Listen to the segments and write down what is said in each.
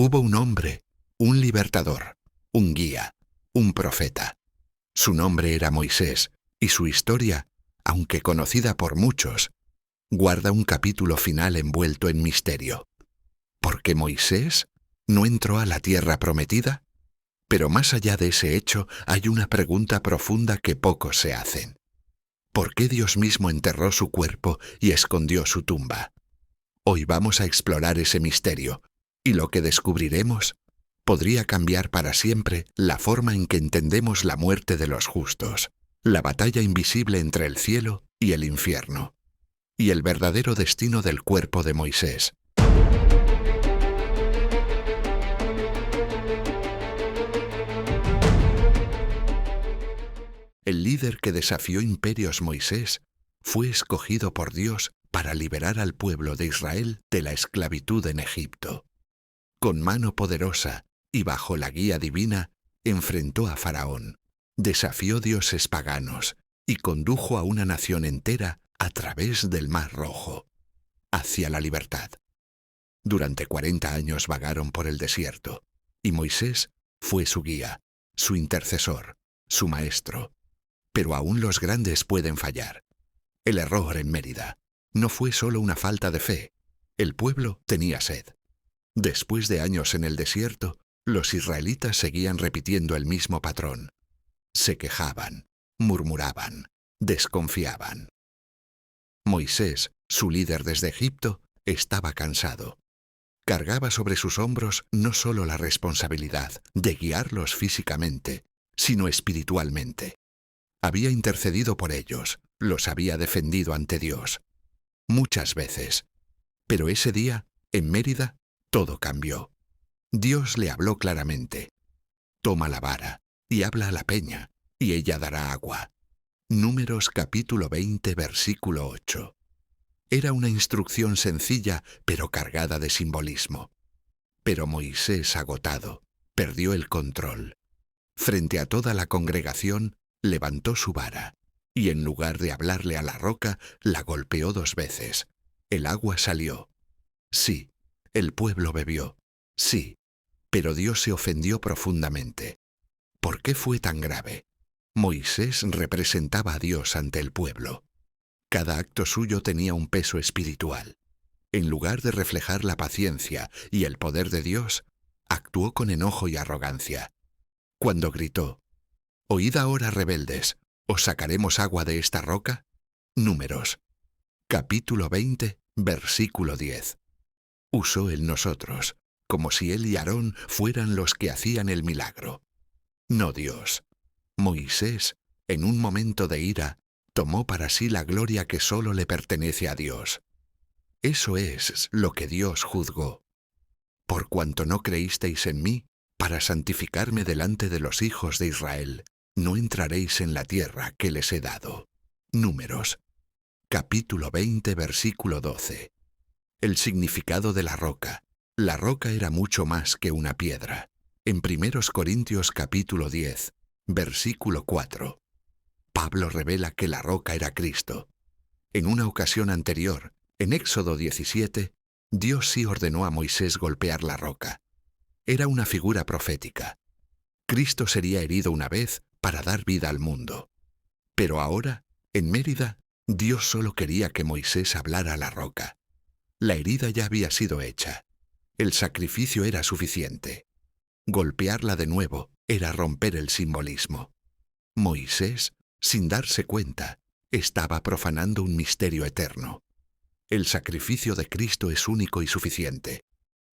Hubo un hombre, un libertador, un guía, un profeta. Su nombre era Moisés, y su historia, aunque conocida por muchos, guarda un capítulo final envuelto en misterio. ¿Por qué Moisés no entró a la tierra prometida? Pero más allá de ese hecho hay una pregunta profunda que pocos se hacen. ¿Por qué Dios mismo enterró su cuerpo y escondió su tumba? Hoy vamos a explorar ese misterio, y lo que descubriremos podría cambiar para siempre la forma en que entendemos la muerte de los justos, la batalla invisible entre el cielo y el infierno, y el verdadero destino del cuerpo de Moisés. El líder que desafió imperios, Moisés, fue escogido por Dios para liberar al pueblo de Israel de la esclavitud en Egipto. Con mano poderosa y bajo la guía divina, enfrentó a Faraón, desafió dioses paganos y condujo a una nación entera a través del Mar Rojo, hacia la libertad. Durante 40 años vagaron por el desierto, y Moisés fue su guía, su intercesor, su maestro. Pero aún los grandes pueden fallar. El error en Mérida no fue solo una falta de fe. El pueblo tenía sed. Después de años en el desierto, los israelitas seguían repitiendo el mismo patrón. Se quejaban, murmuraban, desconfiaban. Moisés, su líder desde Egipto, estaba cansado. Cargaba sobre sus hombros no solo la responsabilidad de guiarlos físicamente, sino espiritualmente. Había intercedido por ellos, los había defendido ante Dios. Muchas veces. Pero ese día, en Mérida, todo cambió. Dios le habló claramente. Toma la vara y habla a la peña, y ella dará agua. Números capítulo 20, versículo 8. Era una instrucción sencilla, pero cargada de simbolismo. Pero Moisés, agotado, perdió el control. Frente a toda la congregación, levantó su vara, y en lugar de hablarle a la roca, la golpeó 2 veces. El agua salió. Sí, el pueblo bebió. Sí, pero Dios se ofendió profundamente. ¿Por qué fue tan grave? Moisés representaba a Dios ante el pueblo. Cada acto suyo tenía un peso espiritual. En lugar de reflejar la paciencia y el poder de Dios, actuó con enojo y arrogancia. Cuando gritó, «Oíd ahora, rebeldes, ¿os sacaremos agua de esta roca?» Números, capítulo 20, versículo 10. Usó el nosotros, como si él y Aarón fueran los que hacían el milagro. No Dios. Moisés, en un momento de ira, tomó para sí la gloria que solo le pertenece a Dios. Eso es lo que Dios juzgó. Por cuanto no creísteis en mí, para santificarme delante de los hijos de Israel, no entraréis en la tierra que les he dado. Números, capítulo 20, versículo 12. El significado de la roca. La roca era mucho más que una piedra. En 1 Corintios capítulo 10, versículo 4. Pablo revela que la roca era Cristo. En una ocasión anterior, en Éxodo 17, Dios sí ordenó a Moisés golpear la roca. Era una figura profética. Cristo sería herido una vez para dar vida al mundo. Pero ahora, en Mérida, Dios solo quería que Moisés hablara a la roca. La herida ya había sido hecha. El sacrificio era suficiente. Golpearla de nuevo era romper el simbolismo. Moisés, sin darse cuenta, estaba profanando un misterio eterno. El sacrificio de Cristo es único y suficiente.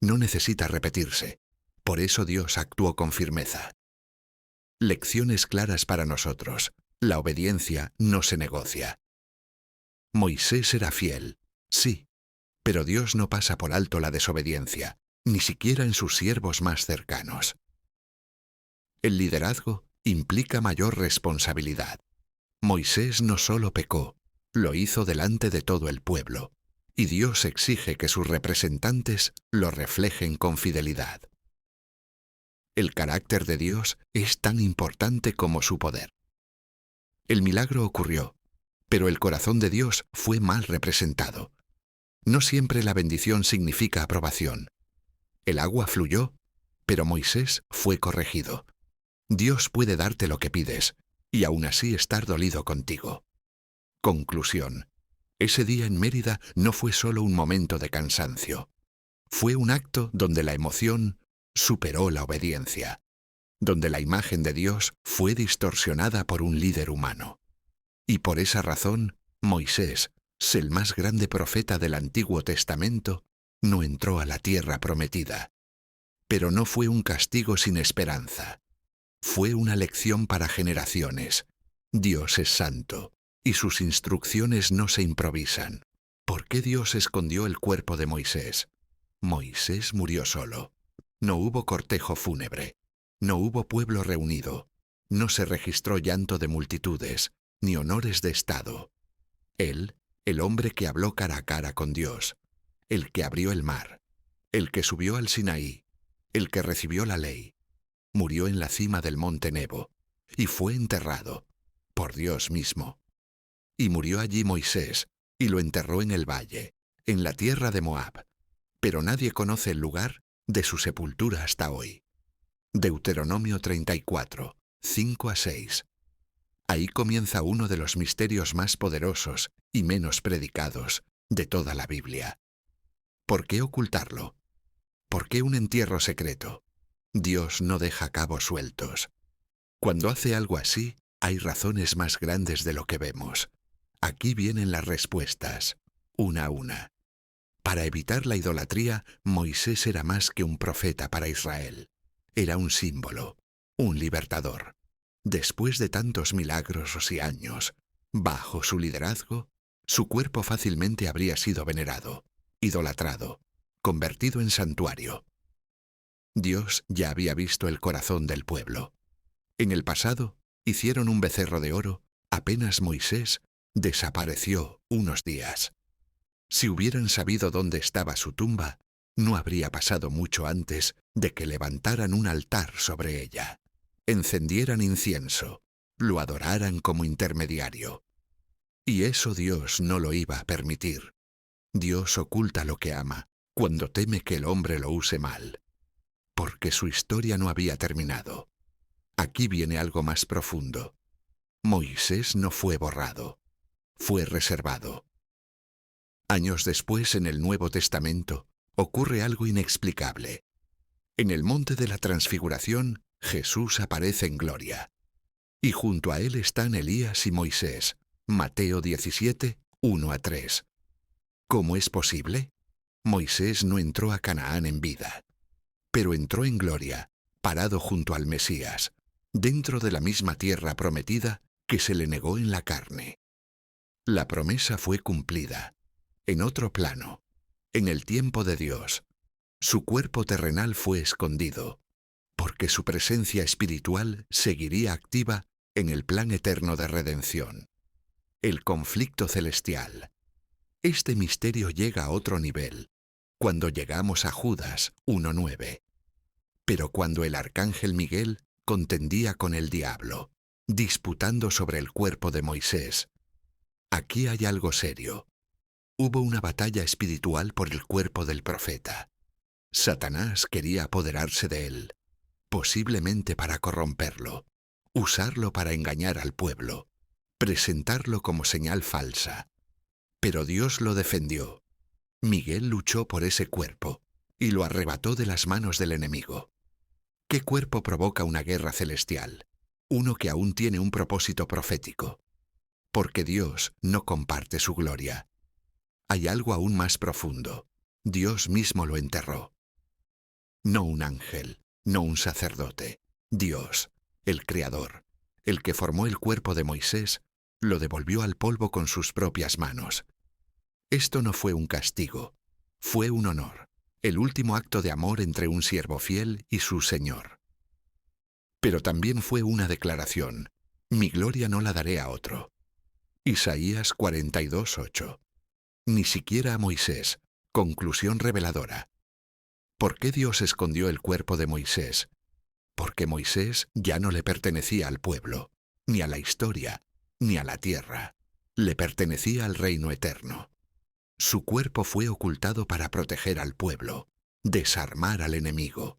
No necesita repetirse. Por eso Dios actuó con firmeza. Lecciones claras para nosotros. La obediencia no se negocia. Moisés era fiel, sí, pero Dios no pasa por alto la desobediencia, ni siquiera en sus siervos más cercanos. El liderazgo implica mayor responsabilidad. Moisés no solo pecó, lo hizo delante de todo el pueblo, y Dios exige que sus representantes lo reflejen con fidelidad. El carácter de Dios es tan importante como su poder. El milagro ocurrió, pero el corazón de Dios fue mal representado. No siempre la bendición significa aprobación. El agua fluyó, pero Moisés fue corregido. Dios puede darte lo que pides, y aún así estar dolido contigo. Conclusión. Ese día en Mérida no fue solo un momento de cansancio. Fue un acto donde la emoción superó la obediencia, donde la imagen de Dios fue distorsionada por un líder humano. Y por esa razón, Moisés, el más grande profeta del Antiguo Testamento, no entró a la tierra prometida. Pero no fue un castigo sin esperanza. Fue una lección para generaciones. Dios es santo, y sus instrucciones no se improvisan. ¿Por qué Dios escondió el cuerpo de Moisés? Moisés murió solo. No hubo cortejo fúnebre. No hubo pueblo reunido. No se registró llanto de multitudes, ni honores de estado. Él, el hombre que habló cara a cara con Dios, el que abrió el mar, el que subió al Sinaí, el que recibió la ley, murió en la cima del monte Nebo, y fue enterrado por Dios mismo. Y murió allí Moisés, y lo enterró en el valle, en la tierra de Moab, pero nadie conoce el lugar de su sepultura hasta hoy. Deuteronomio 34, 5-6. Ahí comienza uno de los misterios más poderosos y menos predicados de toda la Biblia. ¿Por qué ocultarlo? ¿Por qué un entierro secreto? Dios no deja cabos sueltos. Cuando hace algo así, hay razones más grandes de lo que vemos. Aquí vienen las respuestas, una a una. Para evitar la idolatría, Moisés era más que un profeta para Israel. Era un símbolo, un libertador. Después de tantos milagros y años, bajo su liderazgo, su cuerpo fácilmente habría sido venerado, idolatrado, convertido en santuario. Dios ya había visto el corazón del pueblo. En el pasado, hicieron un becerro de oro, apenas Moisés desapareció unos días. Si hubieran sabido dónde estaba su tumba, no habría pasado mucho antes de que levantaran un altar sobre ella, encendieran incienso, lo adoraran como intermediario. Y eso Dios no lo iba a permitir. Dios oculta lo que ama cuando teme que el hombre lo use mal, porque su historia no había terminado. Aquí viene algo más profundo. Moisés no fue borrado, fue reservado. Años después, en el Nuevo Testamento, ocurre algo inexplicable. En el monte de la Transfiguración, Jesús aparece en gloria. Y junto a él están Elías y Moisés. Mateo 17, 1-3. ¿Cómo es posible? Moisés no entró a Canaán en vida, pero entró en gloria, parado junto al Mesías, dentro de la misma tierra prometida que se le negó en la carne. La promesa fue cumplida, en otro plano, en el tiempo de Dios. Su cuerpo terrenal fue escondido, porque su presencia espiritual seguiría activa en el plan eterno de redención. El conflicto celestial. Este misterio llega a otro nivel, cuando llegamos a Judas 1:9. Pero cuando el arcángel Miguel contendía con el diablo, disputando sobre el cuerpo de Moisés. Aquí hay algo serio. Hubo una batalla espiritual por el cuerpo del profeta. Satanás quería apoderarse de él, posiblemente para corromperlo, usarlo para engañar al pueblo, presentarlo como señal falsa. Pero Dios lo defendió. Miguel luchó por ese cuerpo y lo arrebató de las manos del enemigo. ¿Qué cuerpo provoca una guerra celestial? Uno que aún tiene un propósito profético. Porque Dios no comparte su gloria. Hay algo aún más profundo. Dios mismo lo enterró. No un ángel, no un sacerdote. Dios, el Creador, el que formó el cuerpo de Moisés, lo devolvió al polvo con sus propias manos. Esto no fue un castigo, fue un honor, el último acto de amor entre un siervo fiel y su Señor. Pero también fue una declaración: mi gloria no la daré a otro. Isaías 42:8. Ni siquiera a Moisés. Conclusión reveladora. ¿Por qué Dios escondió el cuerpo de Moisés? Porque Moisés ya no le pertenecía al pueblo, ni a la historia, ni a la tierra. Le pertenecía al reino eterno. Su cuerpo fue ocultado para proteger al pueblo, desarmar al enemigo,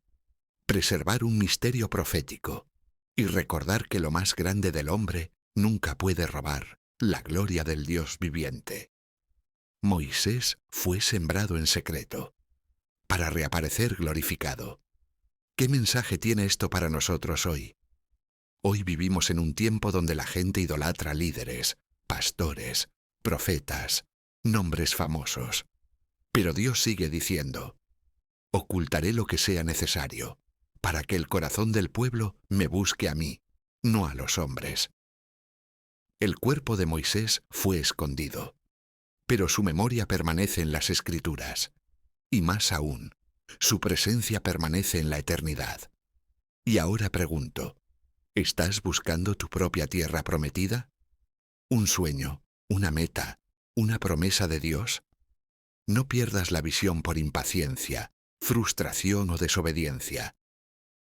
preservar un misterio profético y recordar que lo más grande del hombre nunca puede robar la gloria del Dios viviente. Moisés fue sembrado en secreto, para reaparecer glorificado. ¿Qué mensaje tiene esto para nosotros hoy? Hoy vivimos en un tiempo donde la gente idolatra líderes, pastores, profetas, nombres famosos. Pero Dios sigue diciendo: ocultaré lo que sea necesario, para que el corazón del pueblo me busque a mí, no a los hombres. El cuerpo de Moisés fue escondido, pero su memoria permanece en las Escrituras. Y más aún, su presencia permanece en la eternidad. Y ahora pregunto, ¿estás buscando tu propia tierra prometida? ¿Un sueño, una meta, una promesa de Dios? No pierdas la visión por impaciencia, frustración o desobediencia.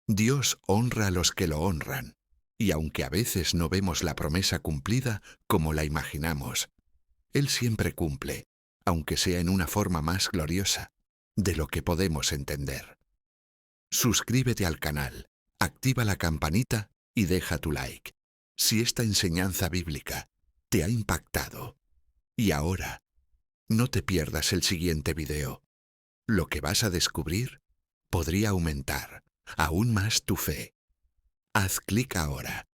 Dios honra a los que lo honran, y aunque a veces no vemos la promesa cumplida como la imaginamos, Él siempre cumple, aunque sea en una forma más gloriosa de lo que podemos entender. Suscríbete al canal, activa la campanita y deja tu like, si esta enseñanza bíblica te ha impactado. Y ahora, no te pierdas el siguiente video. Lo que vas a descubrir podría aumentar aún más tu fe. Haz clic ahora